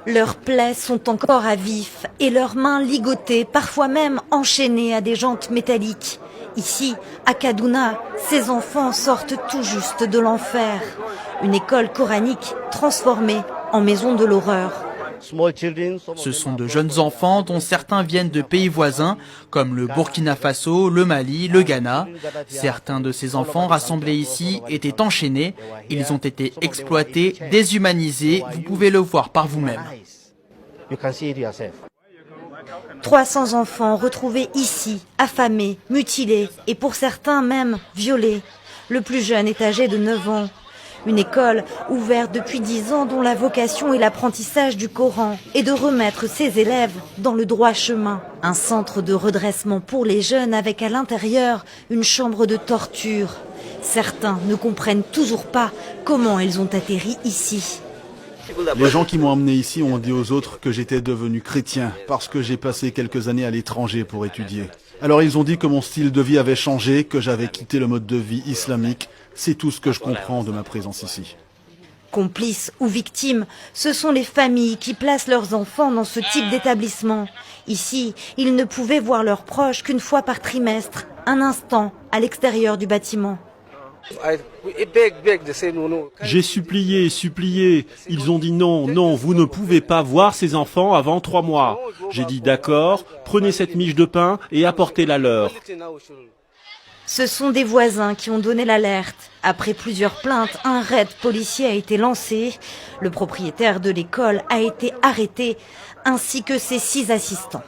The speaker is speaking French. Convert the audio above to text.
Leurs plaies sont encore à vif et leurs mains ligotées, parfois même enchaînées à des jantes métalliques. Ici, à Kaduna, ces enfants sortent tout juste de l'enfer. Une école coranique transformée en maison de l'horreur. Ce sont de jeunes enfants dont certains viennent de pays voisins comme le Burkina Faso, le Mali, le Ghana. Certains de ces enfants rassemblés ici étaient enchaînés. Ils ont été exploités, déshumanisés. Vous pouvez le voir par vous-même. 300 enfants retrouvés ici, affamés, mutilés et pour certains même violés. Le plus jeune est âgé de 9 ans. Une école ouverte depuis 10 ans dont la vocation est l'apprentissage du Coran et de remettre ses élèves dans le droit chemin. Un centre de redressement pour les jeunes avec à l'intérieur une chambre de torture. Certains ne comprennent toujours pas comment ils ont atterri ici. Les gens qui m'ont emmené ici ont dit aux autres que j'étais devenu chrétien parce que j'ai passé quelques années à l'étranger pour étudier. Alors ils ont dit que mon style de vie avait changé, que j'avais quitté le mode de vie islamique. C'est tout ce que je comprends de ma présence ici. Complices ou victimes, ce sont les familles qui placent leurs enfants dans ce type d'établissement. Ici, ils ne pouvaient voir leurs proches qu'une fois par trimestre, un instant à l'extérieur du bâtiment. J'ai supplié, supplié. Ils ont dit non, non, vous ne pouvez pas voir ces enfants avant 3 mois. J'ai dit d'accord, prenez cette miche de pain et apportez-la leur. Ce sont des voisins qui ont donné l'alerte. Après plusieurs plaintes, un raid policier a été lancé. Le propriétaire de l'école a été arrêté, ainsi que ses 6 assistants.